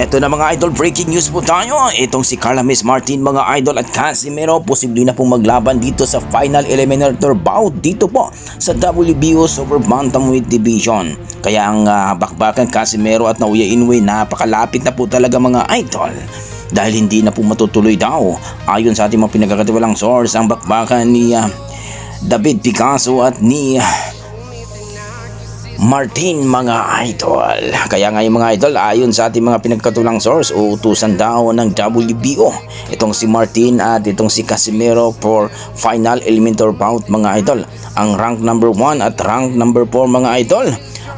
Eto na mga idol, breaking news po tayo. Itong si Carla Miss Martin mga idol at Casimero posible na pong maglaban dito sa final eliminator bout dito po sa WBO Super Bantamweight Division. Kaya ang bakbakan Casimero at Naoya Inoue napakalapit na po talaga mga idol. Dahil hindi na po matutuloy daw. Ayon sa ating mga pinagkakatiwalang source, ang bakbakan ni David Picasso at ni Martin mga idol. Kaya ngayon mga idol, ayon sa ating mga pinagkatulang source, uutusan daw ng WBO itong si Martin at itong si Casimero for final eliminator bout mga idol. Ang rank number 1 at rank number 4 mga idol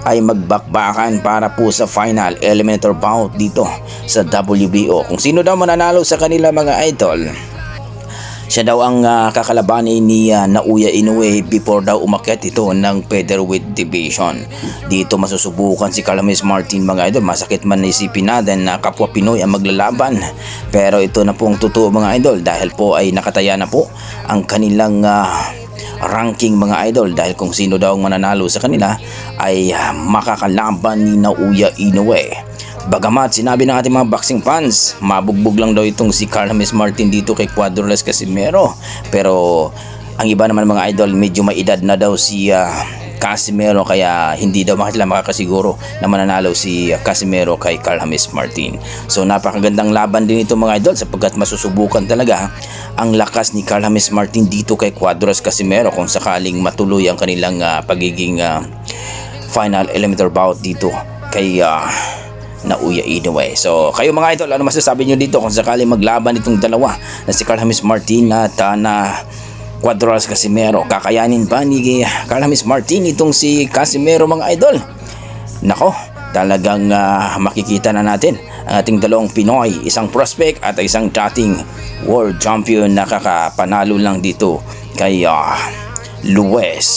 ay magbakbakan para po sa final eliminator bout dito sa WBO. Kung sino daw mananalo sa kanila mga idol, siya daw ang kakalabanin ni Naoya Inoue before daw umakyat ito ng featherweight division. Dito masusubukan si Carla Miss Martin mga idol. Masakit man isipin natin na kapwa Pinoy ang maglalaban. Pero ito na po ang totoo mga idol dahil po ay nakataya na po ang kanilang ranking mga idol. Dahil kung sino daw ang mananalo sa kanila ay makakalaban ni Naoya Inoue. Bagamat sinabi ng ating mga boxing fans, mabugbog lang daw itong si Carla Miss Martin dito kay Cuadroless Casimero. Pero ang iba naman mga idol, medyo may edad na daw si Casimero, kaya hindi daw sila makakasiguro na mananalo si Casimero kay Carla Miss Martin. So napakagandang laban din ito mga idol sapagkat masusubukan talaga ang lakas ni Carla Miss Martin dito kay Cuadroless Casimero kung sakaling matuloy ang kanilang pagiging final eliminator bout dito kay Naoya Inoue. So kayo mga idol, ano masasabi nyo dito kung sakali maglaban itong dalawa na si Carla Miss Martin at na Cuadroless Casimero? Kakayanin pa ni Carla Miss Martin itong si Casimero mga idol? Nako, talagang makikita na natin ang ating dalawang Pinoy, isang prospect at isang dating world champion na kakapanalo lang dito kay Luis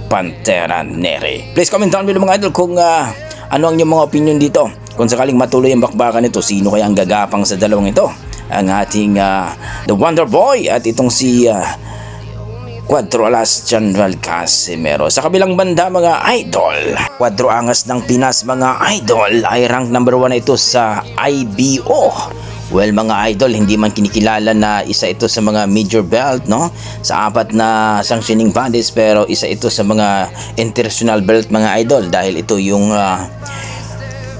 Pantera Neri. Please comment down below mga idol kung ano ang inyong mga opinion dito. Kung sakaling matuloy ang bakbakan nito, sino kaya ang gagapang sa dalawang ito? Ang ating The Wonder Boy at itong si Cuadroless General Casimero. Sa kabilang banda mga idol, Cuadro Angas ng Pinas mga idol ay rank number 1 ito sa IBO. Well mga idol, hindi man kinikilala na isa ito sa mga major belt no sa 4 na sanctioning bodies, pero isa ito sa mga international belt mga idol dahil ito yung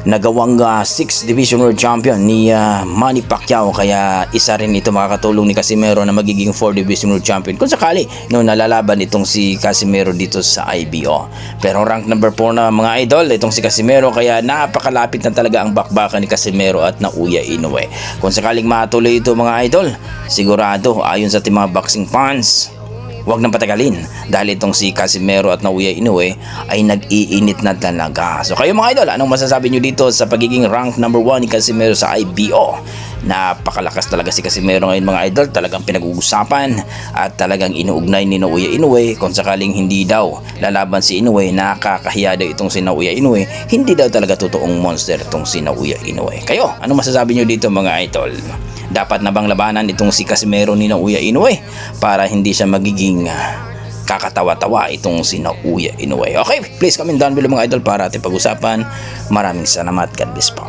nagawang 6th Division World Champion ni Manny Pacquiao, kaya isa rin ito makakatulong ni Casimero na magiging 4th Division World Champion kung sakali nalalaban itong si Casimero dito sa IBO. Pero rank number 4 na mga idol itong si Casimero, kaya napakalapit na talaga ang bakbakan ni Casimero at Naoya Inoue. Kung sakaling matuloy ito mga idol, sigurado ayon sa ating mga boxing fans, huwag nang patagalin dahil itong si Casimero at Naoya Inoue ay nag-iinit na talaga. So kayo mga idol, anong masasabi nyo dito sa pagiging rank number 1 ni Casimero sa IBO? Napakalakas talaga si Casimero ngayon mga idol, talagang pinag-uusapan at talagang inuugnay ni Naoya Inoue. Kung sakaling hindi daw lalaban si Inoue, nakakahiya daw itong si Naoya Inoue. Hindi daw talaga totoong monster itong si Naoya Inoue. Kayo, anong masasabi nyo dito mga idol? Dapat na bang labanan itong si Casimero ni Naoya Inoue para hindi siya magiging kakatawa-tawa itong si Naoya Inoue? Okay, please comment down below mga idol para ating pag-usapan. Maraming salamat. God bless po.